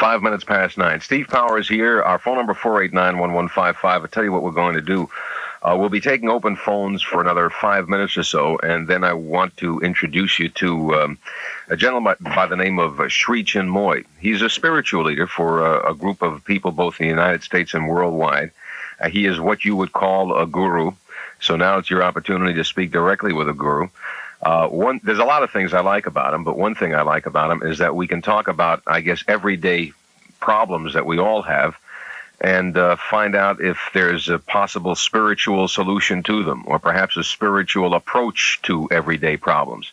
5 minutes past 9. Steve Power is here. Our phone number, 489-1155. I'll tell you what we're going to do. We'll be taking open phones for another 5 minutes or so, and then I want to introduce you to a gentleman by the name of Sri Chinmoy. He's a spiritual leader for a group of people both in the United States and worldwide. He is what you would call a guru. So now it's your opportunity to speak directly with a guru. There's a lot of things I like about him, but one thing I like about him is that we can talk about, I guess, everyday problems that we all have, and find out if there's a possible spiritual solution to them, or perhaps a spiritual approach to everyday problems.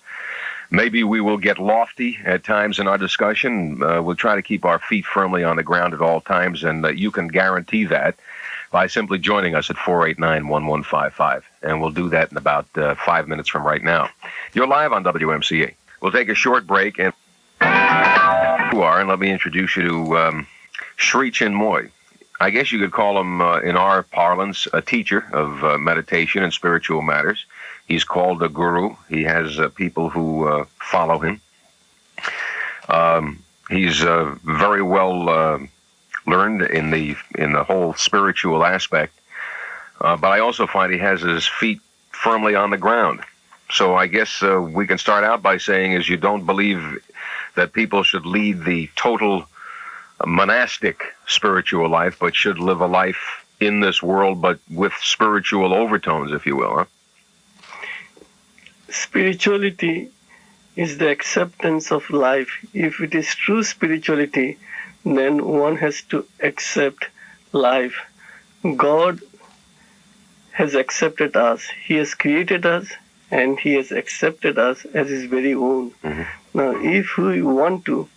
Maybe we will get lofty at times in our discussion. We'll try to keep our feet firmly on the ground at all times, and you can guarantee that by simply joining us at 489-1155. And we'll do that in about 5 minutes from right now. You're live on WMCA. We'll take a short break, and let me introduce you to Sri Chinmoy. I guess you could call him, in our parlance, a teacher of meditation and spiritual matters. He's called a guru. He has people who follow him. He's very well learned in the whole spiritual aspect, but I also find he has his feet firmly on the ground. So I guess we can start out by saying is you don't believe that people should lead the total monastic spiritual life, but should live a life in this world, but with spiritual overtones, if you will, huh? Spirituality is the acceptance of life. If it is true spirituality, then one has to accept life. God has accepted us. He has created us, and He has accepted us as His very own. Mm-hmm. Now, if we want to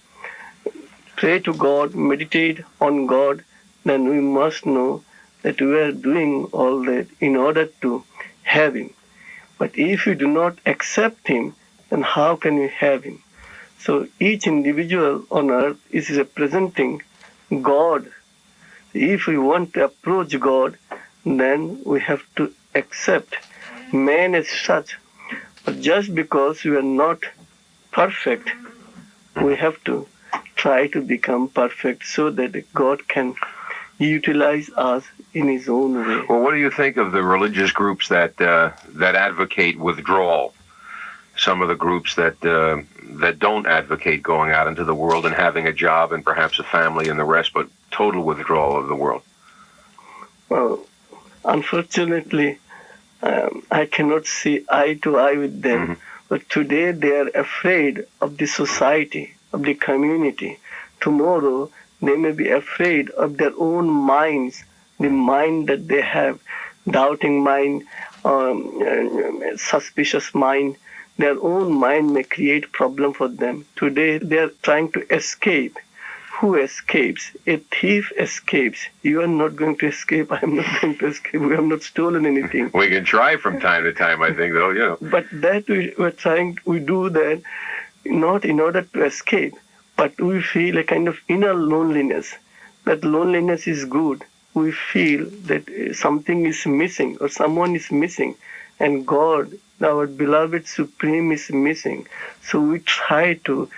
pray to God, meditate on God, then we must know that we are doing all that in order to have Him. But if we do not accept Him, then how can we have Him? So each individual on earth is representing God. If we want to approach God, then we have to accept man as such. But just because we are not perfect, we have to try to become perfect so that God can utilize us in His own way. Well, what do you think of the religious groups that advocate withdrawal? Some of the groups that don't advocate going out into the world and having a job and perhaps a family and the rest, but total withdrawal of the world. Well, unfortunately, I cannot see eye to eye with them. Mm-hmm. But today they are afraid of the society, of the community. Tomorrow they may be afraid of their own minds, the mind that they have, doubting mind, suspicious mind. Their own mind may create problem for them. Today they are trying to escape. Who escapes? A thief escapes. You are not going to escape. I am not going to escape. We have not stolen anything. We can try from time to time, I think, though, you know. But that we do that not in order to escape, but we feel a kind of inner loneliness. That loneliness is good. We feel that something is missing or someone is missing, and God, our beloved Supreme, is missing. So we try to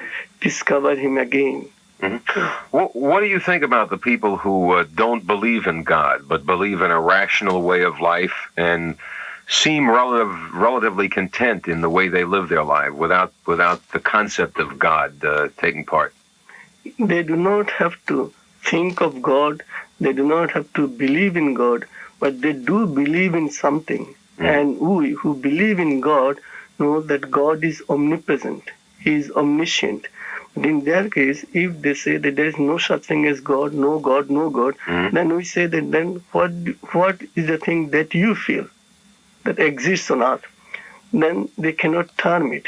discover Him again. Mm-hmm. What do you think about the people who don't believe in God, but believe in a rational way of life and seem relatively content in the way they live their life without the concept of God taking part? They do not have to think of God. They do not have to believe in God, but they do believe in something. Mm-hmm. And we who believe in God know that God is omnipresent. He is omniscient. But in their case, if they say that there is no such thing as God, no God, no God, mm-hmm. then we say that then what is the thing that you feel that exists on earth? Then they cannot term it.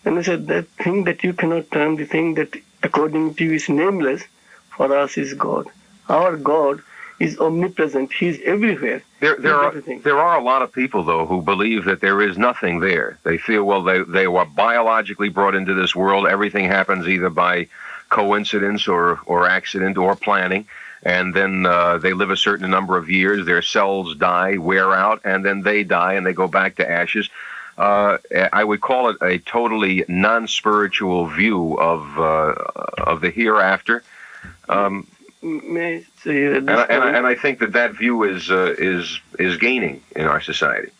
And we said that thing that you cannot term, the thing that according to you is nameless, for us is God. Our God is omnipresent. He is everywhere. There are a lot of people, though, who believe that there is nothing there. They feel, well, they were biologically brought into this world. Everything happens either by coincidence or accident or planning. And then they live a certain number of years. Their cells die, wear out, and then they die, and they go back to ashes. I would call it a totally non-spiritual view of the hereafter. May I say at this point? And I think that view is gaining in our society.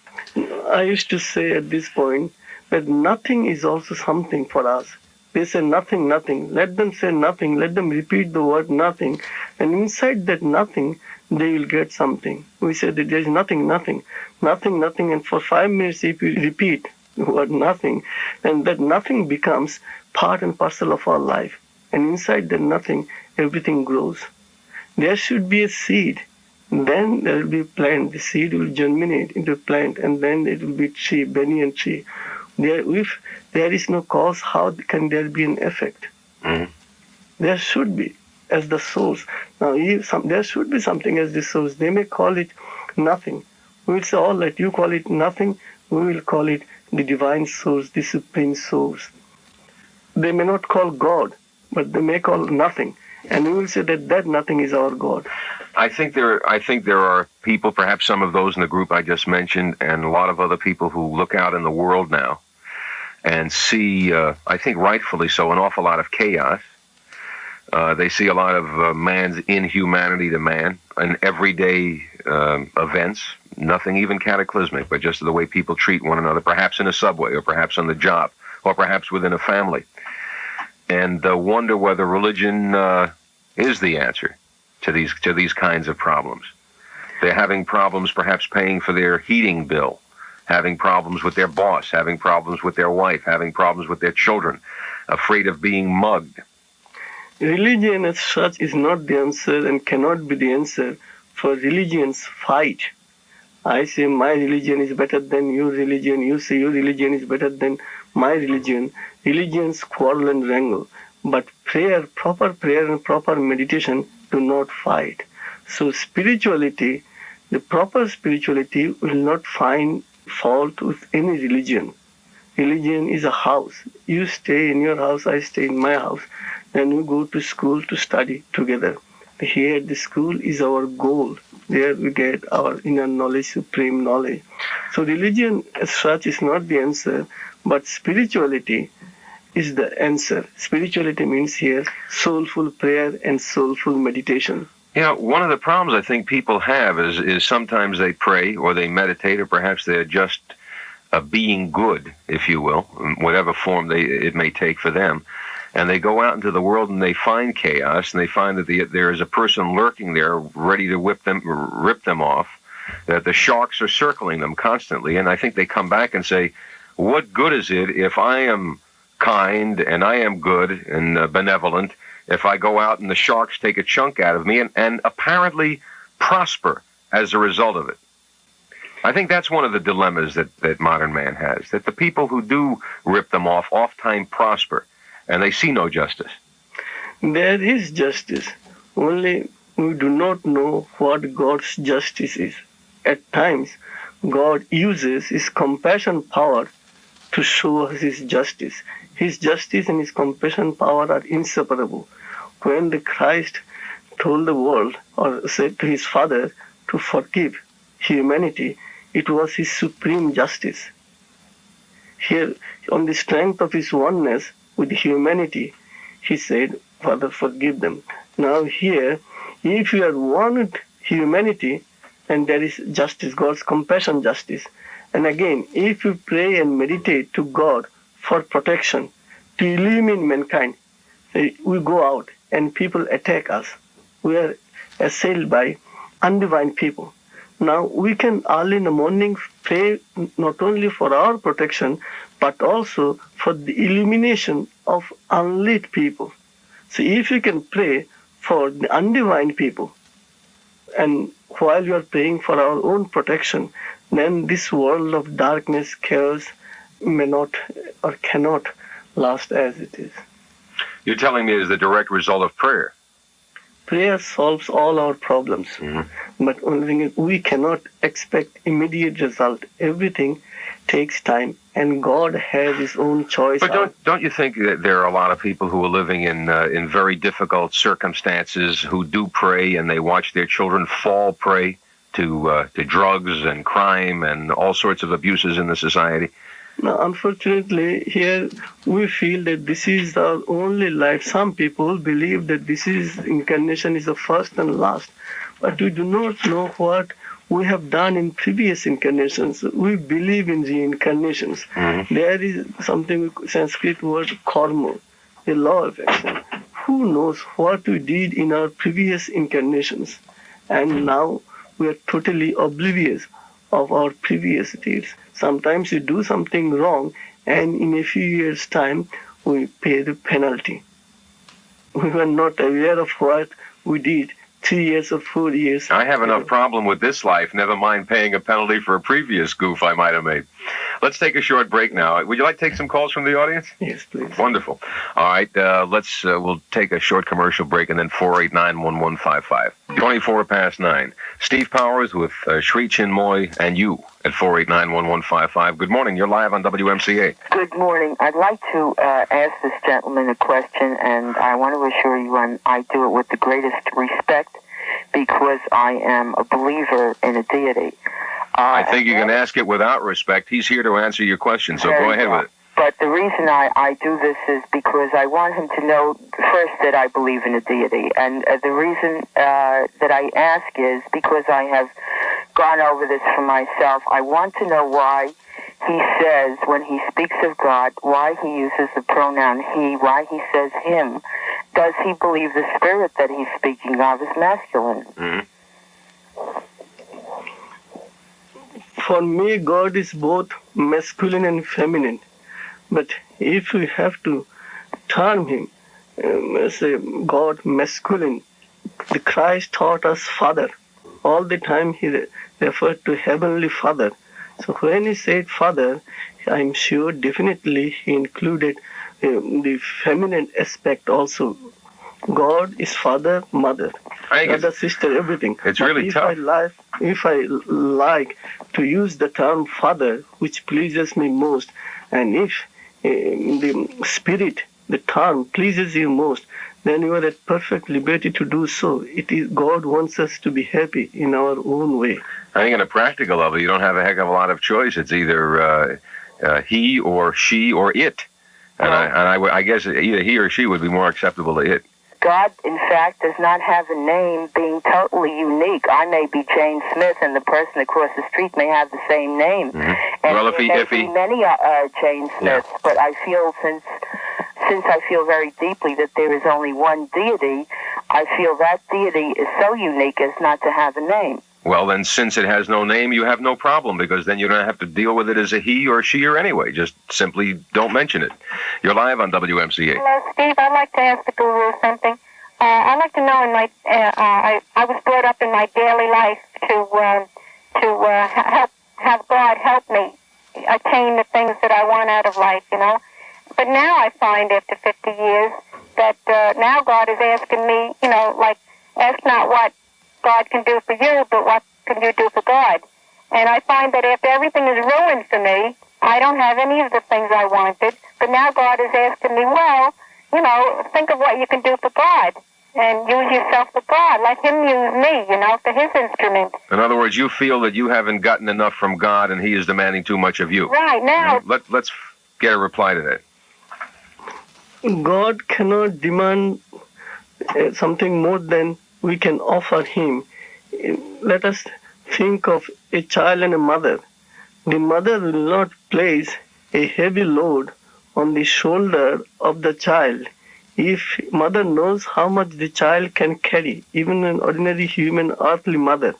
I used to say at this point that nothing is also something for us. They say nothing, nothing. Let them say nothing. Let them repeat the word nothing. And inside that nothing, they will get something. We say that there is nothing, nothing, nothing, nothing. And for 5 minutes, if you repeat the word nothing, then that nothing becomes part and parcel of our life. And inside that nothing, everything grows. There should be a seed. Then there will be a plant. The seed will germinate into a plant, and then it will be tree, banyan tree. If there is no cause, how can there be an effect? Mm-hmm. There should be as the source. Now, there should be something as the source. They may call it nothing. We will say, all right, you call it nothing. We will call it the divine source, the supreme source. They may not call God, but they may call nothing. And we will say that nothing is our God. I think there are people, perhaps some of those in the group I just mentioned, and a lot of other people who look out in the world now and see, I think rightfully so, an awful lot of chaos. They see a lot of man's inhumanity to man in everyday events, nothing even cataclysmic, but just the way people treat one another, perhaps in a subway, or perhaps on the job, or perhaps within a family. And wonder whether religion is the answer to these kinds of problems. They're having problems perhaps paying for their heating bill, having problems with their boss, having problems with their wife, having problems with their children, afraid of being mugged. Religion as such is not the answer and cannot be the answer for religion's fight. I say my religion is better than your religion. You say your religion is better than my religion. Religions quarrel and wrangle. But proper prayer and proper meditation do not fight. So spirituality, the proper spirituality will not find fault with any religion. Religion is a house. You stay in your house, I stay in my house. Then we go to school to study together. Here the school is our goal. There we get our inner knowledge, supreme knowledge. So religion as such is not the answer, but spirituality is the answer. Spirituality means here soulful prayer and soulful meditation. Yeah, one of the problems I think people have is sometimes they pray or they meditate, or perhaps they're just being good, if you will, in whatever form it may take for them. And they go out into the world and they find chaos, and they find that there is a person lurking there ready to rip them off, that the sharks are circling them constantly. And I think they come back and say, what good is it if I am kind and I am good and benevolent, if I go out and the sharks take a chunk out of me and apparently prosper as a result of it? I think that's one of the dilemmas that modern man has, that the people who do rip them off oftentimes prosper, and they see no justice. There is justice, only we do not know what God's justice is. At times, God uses His compassion power to show us His justice. His justice and His compassion power are inseparable. When the Christ told the world, or said to His Father to forgive humanity, it was His supreme justice. Here, on the strength of His oneness with humanity, He said, Father, forgive them. Now here, if you are one with humanity, and there is justice, God's compassion justice. And again, if you pray and meditate to God for protection, to illumine mankind, we go out and people attack us. We are assailed by undivine people. Now we can early in the morning pray not only for our protection, but also for the illumination of unlit people. So if you can pray for the undivine people, and while you are praying for our own protection, then this world of darkness, chaos may not or cannot last as it is. You're telling me it is the direct result of prayer. Prayer solves all our problems. Mm-hmm. But only thing is, we cannot expect immediate result. Everything takes time, and God has His own choice. But don't you think that there are a lot of people who are living in very difficult circumstances who do pray and they watch their children fall prey to drugs and crime and all sorts of abuses in the society? Now, unfortunately, here we feel that this is our only life. Some people believe that this is incarnation is the first and last, but we do not know what we have done in previous incarnations. We believe in reincarnations. Mhm. There is something Sanskrit word karma, the law of action. Who knows what we did in our previous incarnations, and now we are totally oblivious of our previous deeds. Sometimes we do something wrong, and in a few years' time, we pay the penalty. We were not aware of what we did 3 years or 4 years. I have enough problem with this life, never mind paying a penalty for a previous goof I might have made. Let's take a short break now. Would you like to take some calls from the audience? Yes, please. Wonderful. All right, we'll take a short commercial break and then 489-1155. 24 past 9. Steve Powers with Sri Chinmoy and you at 489-1155. Good morning. You're live on WMCA. Good morning. I'd like to ask this gentleman a question, and I want to assure you I do it with the greatest respect because I am a believer in a deity. I think you can ask it without respect. He's here to answer your question, so go ahead with it. But the reason I do this is because I want him to know first that I believe in a deity. And the reason that I ask is because I have gone over this for myself. I want to know why he says, when he speaks of God, why he uses the pronoun he, why he says him. Does he believe the spirit that he's speaking of is masculine? Mm-hmm. For me, God is both masculine and feminine. But if we have to term him, say God masculine, the Christ taught us Father. All the time he referred to Heavenly Father. So when he said Father, I'm sure definitely he included the feminine aspect also. God is father, mother, brother, sister, everything. It's really tough. If I like to use the term father, which pleases me most, and if the spirit, the term pleases you most, then you are at perfect liberty to do so. It is God wants us to be happy in our own way. I think on a practical level, you don't have a heck of a lot of choice. It's either he or she or it. And I guess either he or she would be more acceptable to it. God, in fact, does not have a name, being totally unique. I may be Jane Smith, and the person across the street may have the same name. Mm-hmm. And well, there may be many Jane Smiths, yeah. But I feel since I feel very deeply that there is only one deity, I feel that deity is so unique as not to have a name. Well, then, since it has no name, you have no problem, because then you don't have to deal with it as a he or she or anyway. Just simply don't mention it. You're live on WMCA. Hello, Steve. I'd like to ask the guru something. I'd like to know, I was brought up in my daily life to have God help me attain the things that I want out of life, you know. But now I find, after 50 years, that now God is asking me, you know, like, ask not what God can do for you, but what can you do for God? And I find that after everything is ruined for me, I don't have any of the things I wanted, but now God is asking me, well, you know, think of what you can do for God, and use yourself for God. Let him use me, you know, for his instrument. In other words, you feel that you haven't gotten enough from God, and he is demanding too much of you. Right, now... Let's get a reply to that. God cannot demand something more than we can offer him. Let us think of a child and a mother. The mother will not place a heavy load on the shoulder of the child if mother knows how much the child can carry, even an ordinary human earthly mother.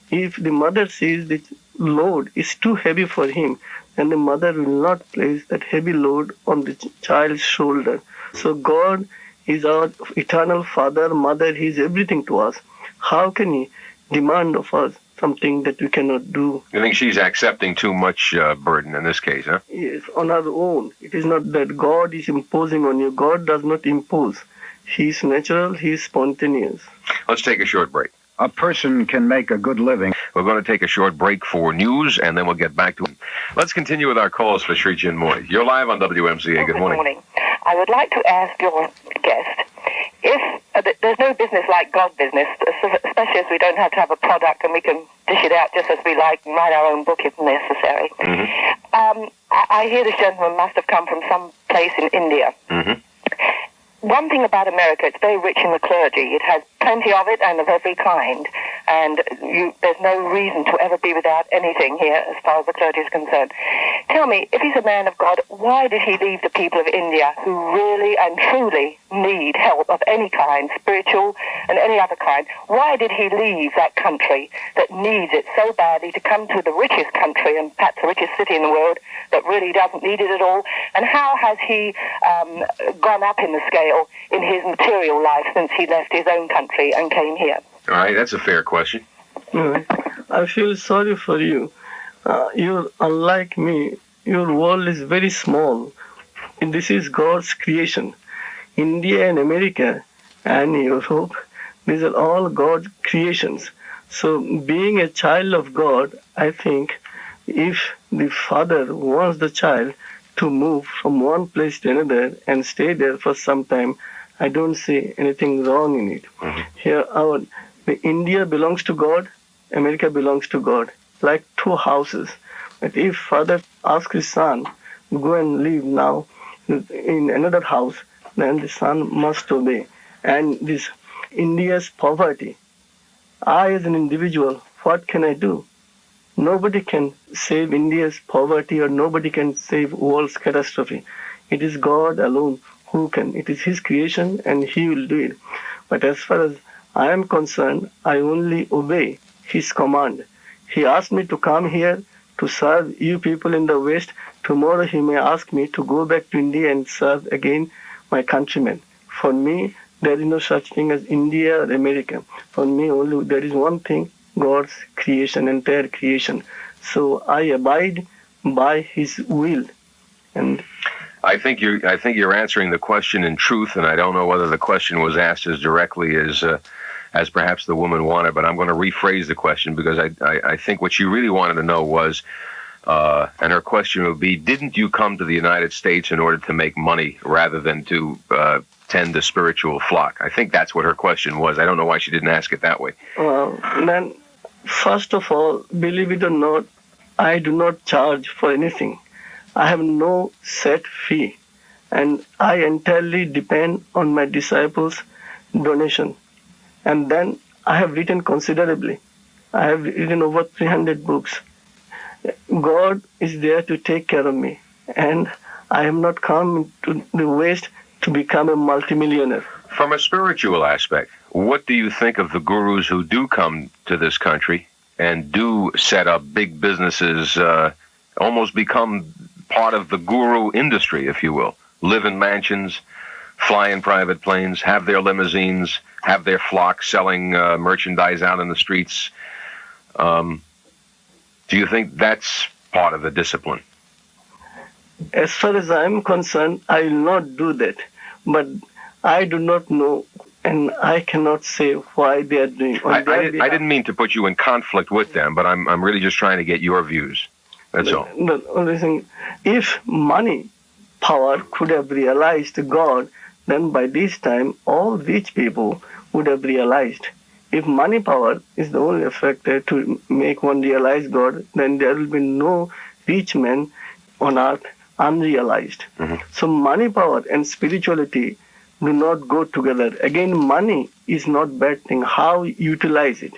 If the mother sees the load is too heavy for him, then the mother will not place that heavy load on the child's shoulder. So God is our eternal Father, Mother. He is everything to us. How can he demand of us something that we cannot do? You think she's accepting too much burden in this case, huh? Yes, on our own. It is not that God is imposing on you. God does not impose. He is natural. He is spontaneous. Let's take a short break. A person can make a good living. We're going to take a short break for news, and then we'll get back to it. Let's continue with our calls for Sri Chinmoy. You're live on WMCA. Good morning. Good morning. I would like to ask your guest if there's no business like God business, especially as we don't have to have a product and we can dish it out just as we like and write our own book if necessary. Mm-hmm. I hear this gentleman must have come from some place in India. Mm-hmm. One thing about America, it's very rich in the clergy. It has plenty of it and of every kind. And there's no reason to ever be without anything here as far as the clergy is concerned. Tell me, if he's a man of God, why did he leave the people of India who really and truly need help of any kind, spiritual and any other kind? Why did he leave that country that needs it so badly to come to the richest country and perhaps the richest city in the world that really doesn't need it at all? And how has he gone up in the scale in his material life since he left his own country and came here? All right, that's a fair question. I feel sorry for you. You're unlike me. Your world is very small. And this is God's creation. India and America and Europe, these are all God's creations. So being a child of God, I think if the father wants the child to move from one place to another and stay there for some time, I don't see anything wrong in it. Mm-hmm. Here, India belongs to God, America belongs to God, like two houses. But if father asks his son, go and live now in another house, then the son must obey. And this India's poverty, I as an individual, what can I do? Nobody can save India's poverty or nobody can save world's catastrophe. It is God alone who can. It is his creation and he will do it. But as far as I am concerned, I only obey his command. He asked me to come here to serve you people in the West. Tomorrow he may ask me to go back to India and serve again my countrymen. For me, there is no such thing as India or America. For me, only there is one thing, God's creation, entire creation. So I abide by his will. And I think you're answering the question in truth, and I don't know whether the question was asked as directly as perhaps the woman wanted, but I'm going to rephrase the question because I think what she really wanted to know was, and her question would be, didn't you come to the United States in order to make money rather than to tend a spiritual flock? I think that's what her question was. I don't know why she didn't ask it that way. Then, first of all, believe it or not, I do not charge for anything. I have no set fee, and I entirely depend on my disciples' donation. And then I have written considerably. I have written over 300 books. God is there to take care of me, and I have not come to the West to become a multimillionaire. From a spiritual aspect, what do you think of the gurus who do come to this country and do set up big businesses, almost become part of the guru industry, if you will, live in mansions, fly in private planes, have their limousines, have their flock selling merchandise out in the streets? Do you think that's part of the discipline? As far as I am concerned, I will not do that. But I do not know, and I cannot say why they are doing. I didn't mean to put you in conflict with them, but I'm really just trying to get your views. That's all. The only thing, if money, power could have realized God, then by this time all rich people would have realized. If money power is the only factor to make one realize God, then there will be no rich men on earth unrealized. Mm-hmm. So money power and spirituality do not go together. Again, money is not bad thing. How you utilize it?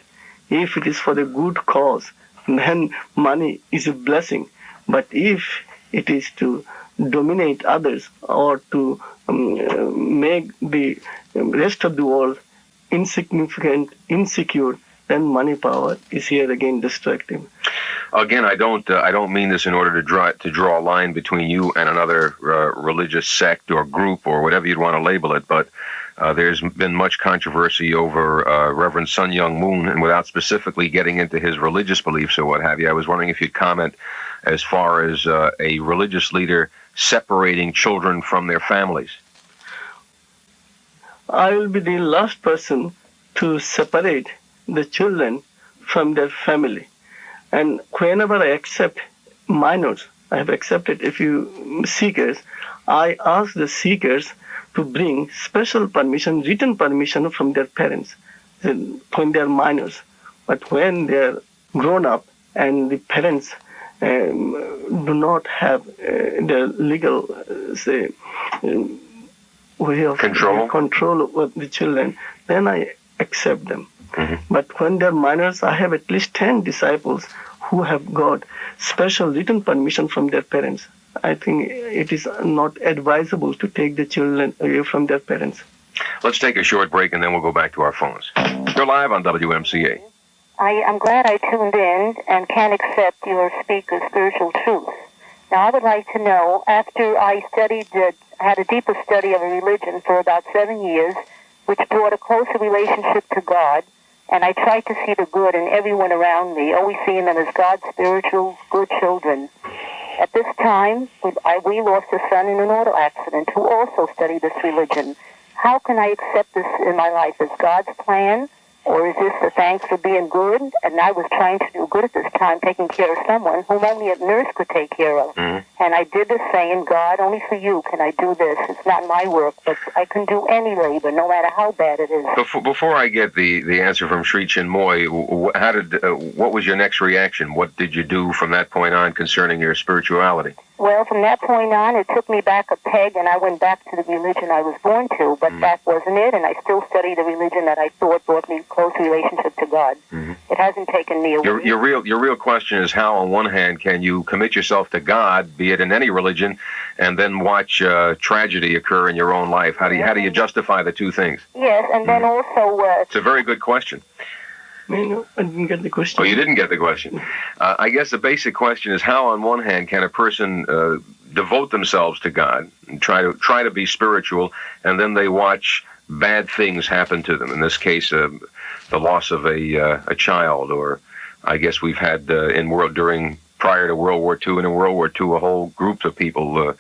If it is for the good cause, then money is a blessing. But if it is to dominate others or to make the rest of the world insignificant, insecure, then money power is here again destructive. Again, I don't mean this in order to draw a line between you and another religious sect or group or whatever you'd want to label it, but there's been much controversy over Reverend Sun Young Moon, and without specifically getting into his religious beliefs or what have you, I was wondering if you'd comment as far as a religious leader separating children from their families. I will be the last person to separate the children from their family. And whenever I accept minors, I have accepted a few seekers, I ask the seekers to bring special permission, written permission from their parents when they are minors. But when they are grown up and the parents do not have the legal, way of control over the children, then I accept them. But when they're minors, I have at least 10 disciples who have got special written permission from their parents. I think it is not advisable to take the children away from their parents. Let's take a short break and then we'll go back to our phones. You're live on WMCA. I'm glad I tuned in and can accept your speaker's spiritual truth. Now, I would like to know, after I had a deeper study of a religion for about 7 years, which brought a closer relationship to God, and I tried to see the good in everyone around me, always seeing them as God's spiritual, good children. At this time, we lost a son in an auto accident who also studied this religion. How can I accept this in my life as God's plan? Or is this a thanks for being good? And I was trying to do good at this time, taking care of someone whom only a nurse could take care of. And I did this saying, God, only for you can I do this. It's not my work, but I can do any labor, no matter how bad it is. Before I get the answer from Sri Chinmoy, what was your next reaction? What did you do from that point on concerning your spirituality? Well, from that point on, it took me back a peg, and I went back to the religion I was born to, but that wasn't it, and I still study the religion that I thought brought me a close relationship to God. It hasn't taken me away. Your real question is how, on one hand, can you commit yourself to God, be it in any religion, and then watch tragedy occur in your own life? How do you justify the two things? Yes, and then also... it's a very good question. No, I didn't get the question. Oh, you didn't get the question. I guess the basic question is how, on one hand, can a person devote themselves to God and try to be spiritual, and then they watch bad things happen to them? In this case, the loss of a child, or I guess we've had prior to World War II and in World War II a whole group of people.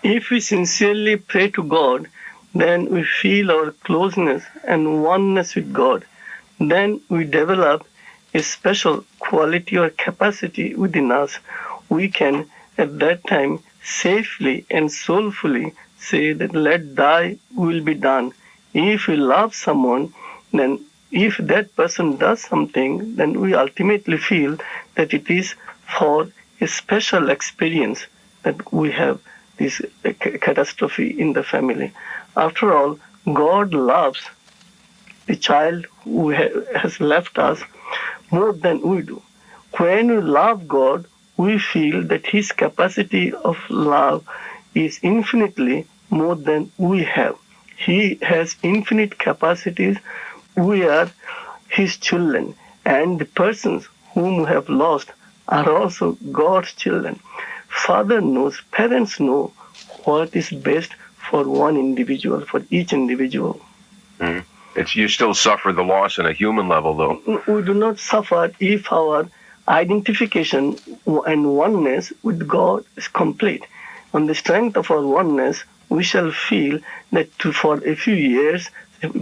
If we sincerely pray to God, then we feel our closeness and oneness with God. Then we develop a special quality or capacity within us. We can, at that time, safely and soulfully say that let thy will be done. If we love someone, then if that person does something, then we ultimately feel that it is for a special experience that we have this catastrophe in the family. After all, God loves the child who has left us more than we do. When we love God, we feel that His capacity of love is infinitely more than we have. He has infinite capacities. We are His children, and the persons whom we have lost are also God's children. Father knows, parents know what is best for one individual, for each individual. You still suffer the loss on a human level, though. We do not suffer if our identification and oneness with God is complete. On the strength of our oneness, we shall feel that for a few years,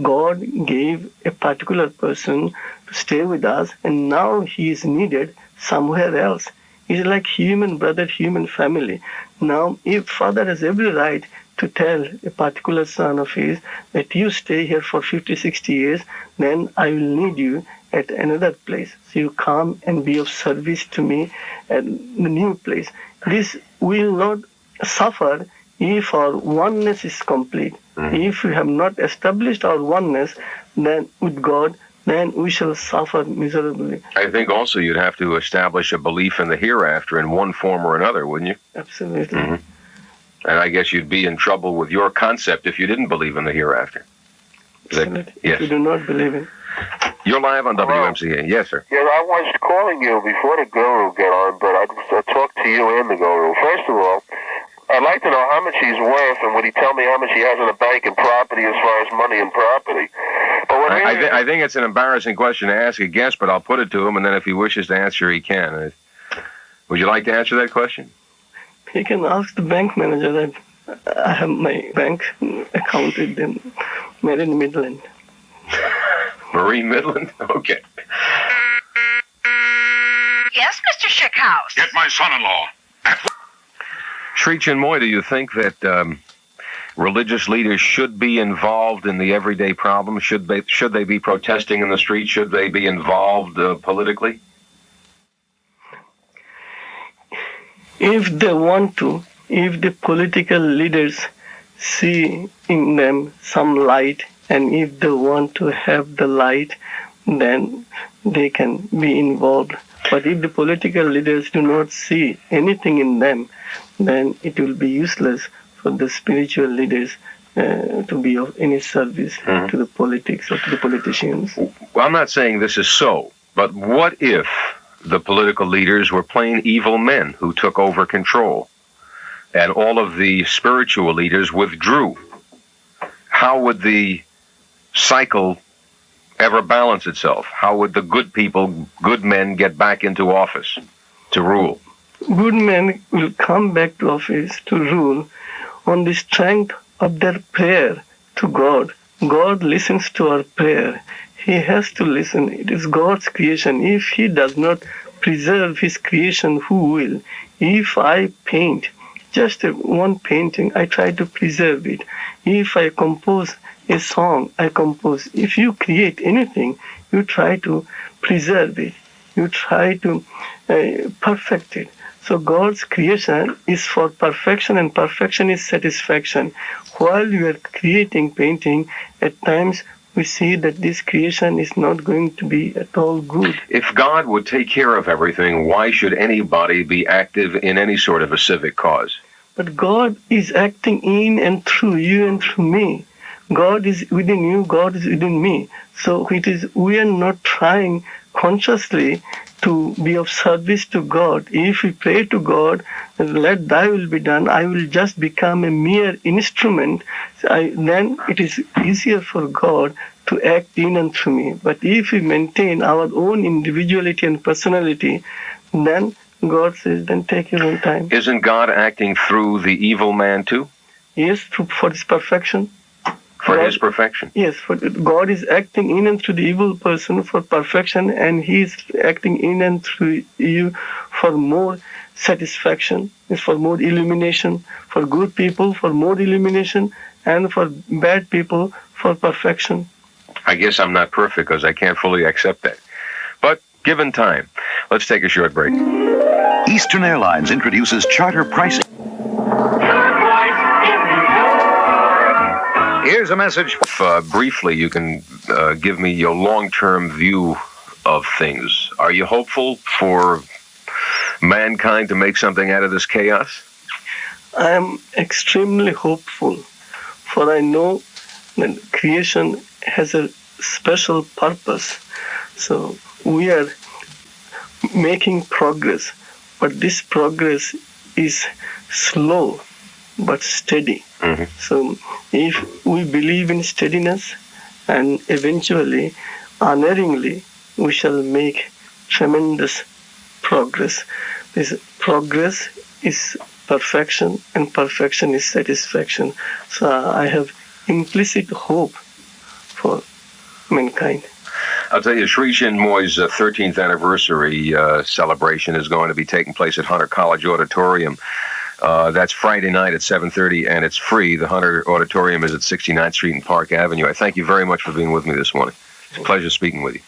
God gave a particular person to stay with us, and now he is needed somewhere else. It's like human brother, human family. Now, if Father has every right to tell a particular son of his that you stay here for 50, 60 years, then I will need you at another place. So you come and be of service to me at the new place. This will not suffer if our oneness is complete. If we have not established our oneness then with God, then we shall suffer miserably. I think also you'd have to establish a belief in the hereafter in one form or another, wouldn't you? Absolutely. And I guess you'd be in trouble with your concept if you didn't believe in the hereafter. Absolutely. Yes. If you do not believe in. You're live on WMCA. Yes, sir. Yeah, I was calling you before the guru get on, but I talked to you and the guru. First of all, I'd like to know how much he's worth, and would he tell me how much he has in the bank and property as far as money and property? But I think it's an embarrassing question to ask a guest, but I'll put it to him, and then if he wishes to answer, he can. Would you like to answer that question? He can ask the bank manager that I have my bank account with them, Marine Midland. Marine Midland? Okay. Yes, Mr. Schickhouse. Get my son-in-law. Sri Chinmoy, do you think that religious leaders should be involved in the everyday problems? Should they be protesting in the street? Should they be involved politically? if they want to, if the political leaders see in them some light, and if they want to have the light, then they can be involved. But if the political leaders do not see anything in them, then it will be useless for the spiritual leaders to be of any service to the politics or to the politicians. Well, I'm not saying this is so, but what if the political leaders were plain evil men who took over control, and all of the spiritual leaders withdrew? How would the cycle ever balance itself? How would the good people, good men, get back into office to rule? Good men will come back to office to rule on the strength of their prayer to God. God listens to our prayer. He has to listen. It is God's creation. If He does not preserve His creation, who will? If I paint just one painting, I try to preserve it. If I compose a song, I compose. If you create anything, you try to preserve it. You try to perfect it. So God's creation is for perfection, and perfection is satisfaction. While you are creating painting, at times we see that this creation is not going to be at all good. If God would take care of everything, why should anybody be active in any sort of a civic cause? But God is acting in and through you and through me. God is within you, God is within me. So we are not trying consciously to be of service to God. If we pray to God, let thy will be done, I will just become a mere instrument, then it is easier for God to act in and through me. But if we maintain our own individuality and personality, then God says, then take your own time. Isn't God acting through the evil man too? Yes, for His perfection. For His perfection? Yes, for God is acting in and through the evil person for perfection, and He is acting in and through you for more satisfaction, for more illumination, for good people, for more illumination, and for bad people, for perfection. I guess I'm not perfect because I can't fully accept that. But given time, let's take a short break. Eastern Airlines introduces charter pricing. Here's a message. Briefly, you can give me your long-term view of things. Are you hopeful for mankind to make something out of this chaos? I am extremely hopeful, for I know that creation has a special purpose. So we are making progress, but this progress is slow but steady. Mm-hmm. So if we believe in steadiness, and eventually, unerringly, we shall make tremendous progress. This progress is perfection, and perfection is satisfaction. So I have implicit hope for mankind. I'll tell you, Sri Chinmoy's 13th anniversary celebration is going to be taking place at Hunter College Auditorium. That's Friday night at 7:30, and it's free. The Hunter Auditorium is at 69th Street and Park Avenue. I thank you very much for being with me this morning. It's a pleasure speaking with you.